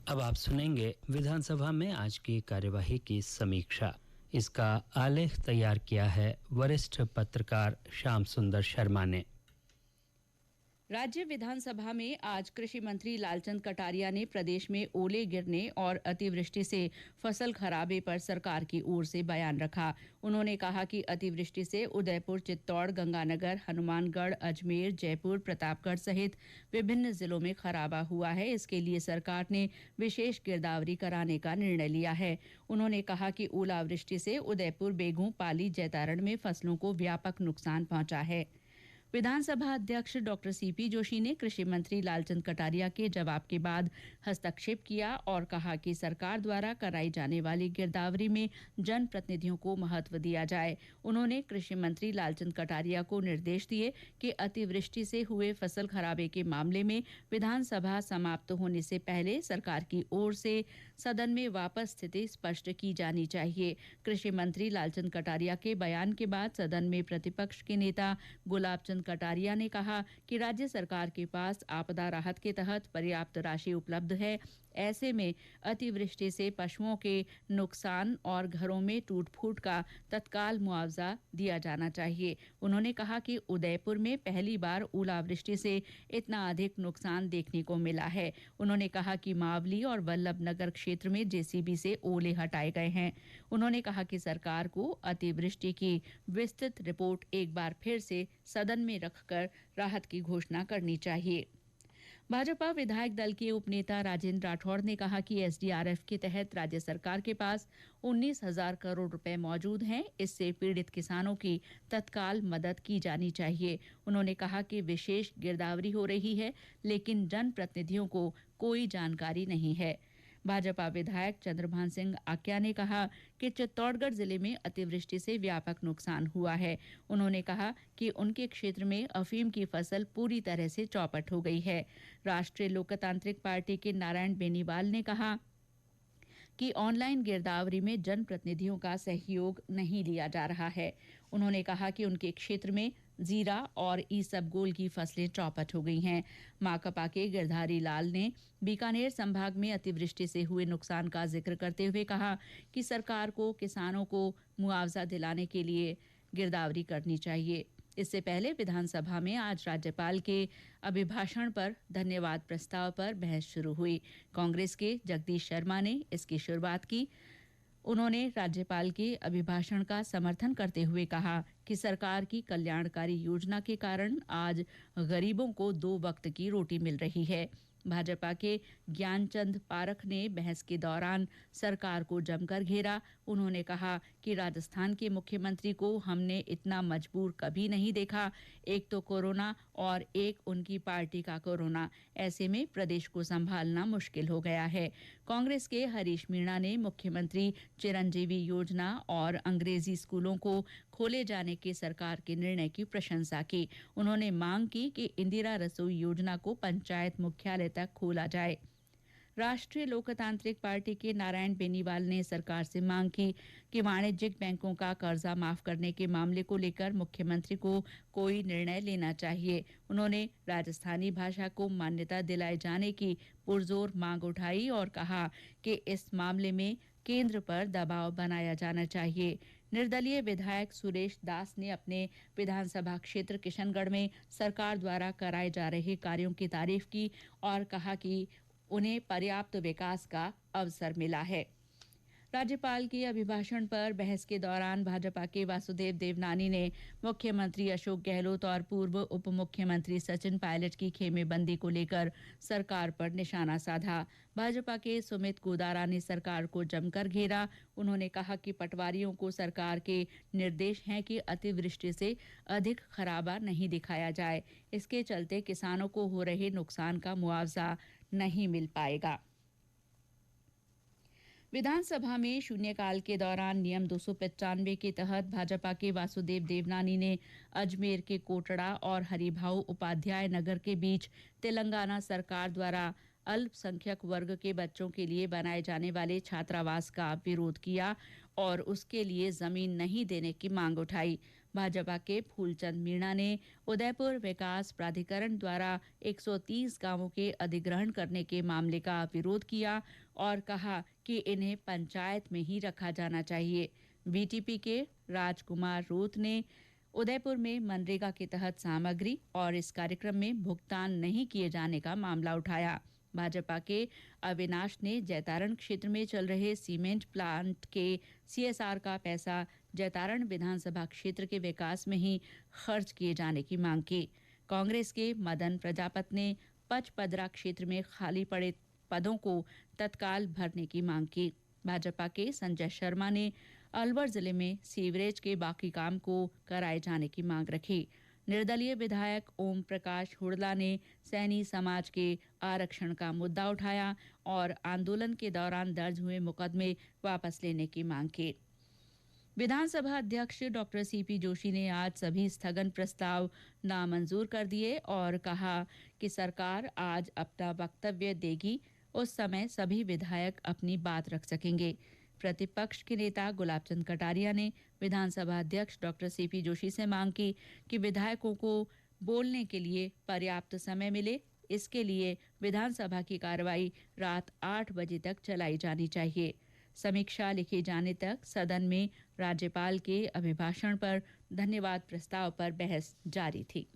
अब आप सुनेंगे विधानसभा में आज की कार्यवाही की समीक्षा। इसका आलेख तैयार किया है वरिष्ठ पत्रकार श्याम सुंदर शर्मा ने। राज्य विधानसभा में आज कृषि मंत्री लालचंद कटारिया ने प्रदेश में ओले गिरने और अतिवृष्टि से फसल खराबे पर सरकार की ओर से बयान रखा। उन्होंने कहा कि अतिवृष्टि से उदयपुर, चित्तौड़, गंगानगर, हनुमानगढ़, अजमेर, जयपुर, प्रतापगढ़ सहित विभिन्न जिलों में खराबा हुआ है। इसके लिए सरकार ने विशेष गिरदावरी कराने का निर्णय लिया है। उन्होंने कहा कि ओलावृष्टि से उदयपुर, बेगूं, पाली, जैतारण में फसलों को व्यापक नुकसान पहुंचा है। विधानसभा अध्यक्ष डॉक्टर सीपी जोशी ने कृषि मंत्री लालचंद कटारिया के जवाब के बाद हस्तक्षेप किया और कहा कि सरकार द्वारा कराई जाने वाली गिरदावरी में जनप्रतिनिधियों को महत्व दिया जाए। उन्होंने कृषि मंत्री लालचंद कटारिया को निर्देश दिए कि अतिवृष्टि से हुए फसल खराबे के मामले में विधानसभा समाप्त होने से पहले सरकार की ओर से सदन में वापस स्थिति स्पष्ट की जानी चाहिए। कृषि मंत्री लालचंद कटारिया के बयान के बाद सदन में प्रतिपक्ष के नेता गुलाब चंद कटारिया ने कहा कि राज्य सरकार के पास आपदा राहत के तहत पर्याप्त राशि उपलब्ध है। ऐसे में अतिवृष्टि से पशुओं के नुकसान और घरों में टूट फूट का तत्काल मुआवजा दिया जाना चाहिए। उन्होंने कहा कि उदयपुर में पहली बार ओलावृष्टि से इतना अधिक नुकसान देखने को मिला है। उन्होंने कहा कि मावली और वल्लभ नगर क्षेत्र में जेसीबी से ओले हटाए गए हैं। उन्होंने कहा कि सरकार को अतिवृष्टि की विस्तृत रिपोर्ट एक बार फिर से सदन में रखकर राहत की घोषणा करनी चाहिए। भाजपा विधायक दल के उपनेता राजेंद्र राठौड़ ने कहा कि एसडीआरएफ के तहत राज्य सरकार के पास 19,000 करोड़ रुपए मौजूद हैं। इससे पीड़ित किसानों की तत्काल मदद की जानी चाहिए। उन्होंने कहा कि विशेष गिरदावरी हो रही है, लेकिन जनप्रतिनिधियों को कोई जानकारी नहीं है। भाजपा विधायक चंद्रभान सिंह आक्या ने कहा कि चित्तौड़गढ़ जिले में अतिवृष्टि से व्यापक नुकसान हुआ है। उन्होंने कहा कि उनके क्षेत्र में अफीम की फसल पूरी तरह से चौपट हो गई है। राष्ट्रीय लोकतांत्रिक पार्टी के नारायण बेनीवाल ने कहा कि ऑनलाइन गिरदावरी में जनप्रतिनिधियों का सहयोग नहीं लिया जा रहा है। उन्होंने कहा कि उनके क्षेत्र में जीरा और ईसबगोल की फसलें चौपट हो गई हैं। माकपा के गिरधारी लाल ने बीकानेर संभाग में अतिवृष्टि से हुए नुकसान का जिक्र करते हुए कहा कि सरकार को किसानों को मुआवजा दिलाने के लिए गिरदावरी करनी चाहिए। इससे पहले विधानसभा में आज राज्यपाल के अभिभाषण पर धन्यवाद प्रस्ताव पर बहस शुरू हुई। कांग्रेस के जगदीश शर्मा ने इसकी शुरुआत की। उन्होंने राज्यपाल के अभिभाषण का समर्थन करते हुए कहा कि सरकार की कल्याणकारी योजना के कारण आज गरीबों को 2 वक्त की रोटी मिल रही है। भाजपा के ज्ञानचंद पारख ने बहस के दौरान सरकार को जमकर घेरा। उन्होंने कहा कि राजस्थान के मुख्यमंत्री को हमने इतना मजबूर कभी नहीं देखा। एक तो कोरोना और एक उनकी पार्टी का कोरोना, ऐसे में प्रदेश को संभालना मुश्किल हो गया है। कांग्रेस के हरीश मीणा ने मुख्यमंत्री चिरंजीवी योजना और अंग्रेजी स्कूलों को खोले जाने के सरकार के निर्णय की प्रशंसा की। उन्होंने मांग की कि इंदिरा रसोई योजना को पंचायत मुख्यालय तक खोला जाए। राष्ट्रीय लोकतांत्रिक पार्टी के नारायण बेनीवाल ने सरकार से मांग की कि वाणिज्यिक बैंकों का कर्जा माफ करने के मामले को लेकर मुख्यमंत्री को कोई निर्णय लेना चाहिए। उन्होंने राजस्थानी भाषा को मान्यता दिलाए जाने की पुरजोर मांग उठाई और कहा कि इस मामले में केंद्र पर दबाव बनाया जाना चाहिए। निर्दलीय विधायक सुरेश दास ने अपने विधानसभा क्षेत्र किशनगढ़ में सरकार द्वारा कराए जा रहे कार्यों की तारीफ की और कहा कि उन्हें पर्याप्त विकास का अवसर मिला है। राज्यपाल के अभिभाषण पर बहस के दौरान भाजपा के वासुदेव देवनानी ने मुख्यमंत्री अशोक गहलोत और पूर्व उप मुख्यमंत्री सचिन पायलट की खेमेबंदी को लेकर सरकार पर निशाना साधा। भाजपा के सुमित गोदारा ने सरकार को जमकर घेरा। उन्होंने कहा कि पटवारियों को सरकार के निर्देश हैं कि अतिवृष्टि से अधिक खराबा नहीं दिखाया जाए। इसके चलते किसानों को हो रहे नुकसान का मुआवजा नहीं मिल पाएगा। विधानसभा में शून्यकाल के दौरान नियम 295 के तहत भाजपा के वासुदेव देवनानी ने अजमेर के कोटड़ा और हरिभाऊ उपाध्याय नगर के बीच तेलंगाना सरकार द्वारा अल्पसंख्यक वर्ग के बच्चों के लिए बनाए जाने वाले छात्रावास का विरोध किया और उसके लिए जमीन नहीं देने की मांग उठाई। भाजपा के फूलचंद मीणा ने उदयपुर विकास प्राधिकरण द्वारा 130 गांवों के अधिग्रहण करने के मामले का विरोध किया और कहा कि इन्हें पंचायत में ही रखा जाना चाहिए। बीटीपी के राजकुमार रोत ने उदयपुर में मनरेगा के तहत सामग्री और इस कार्यक्रम में भुगतान नहीं किए जाने का मामला उठाया। भाजपा के अविनाश ने जैतारण क्षेत्र में चल रहे सीमेंट प्लांट के सीएसआर का पैसा जैतारण विधानसभा क्षेत्र के विकास में ही खर्च किए जाने की मांग की। कांग्रेस के मदन प्रजापत ने पचपदरा क्षेत्र में खाली पड़े पदों को तत्काल भरने की मांग की। भाजपा के संजय शर्मा ने अलवर जिले में सीवरेज के बाकी काम को कराए जाने की मांग रखी। निर्दलीय विधायक ओम प्रकाश हुड़ला ने सैनी समाज के आरक्षण का मुद्दा उठाया और आंदोलन के दौरान दर्ज हुए मुकदमे वापस लेने की मांग की। विधानसभा अध्यक्ष डॉक्टर सीपी जोशी ने आज सभी स्थगन प्रस्ताव नामंजूर कर दिए और कहा कि सरकार आज अपना वक्तव्य देगी, उस समय सभी विधायक अपनी बात रख सकेंगे। प्रतिपक्ष के नेता गुलाब चंद कटारिया ने विधानसभा अध्यक्ष डॉक्टर सीपी जोशी से मांग की कि विधायकों को बोलने के लिए पर्याप्त समय मिले। इसके लिए विधानसभा की कार्रवाई रात 8 बजे तक चलाई जानी चाहिए। समीक्षा लिखे जाने तक सदन में राज्यपाल के अभिभाषण पर धन्यवाद प्रस्ताव पर बहस जारी थी।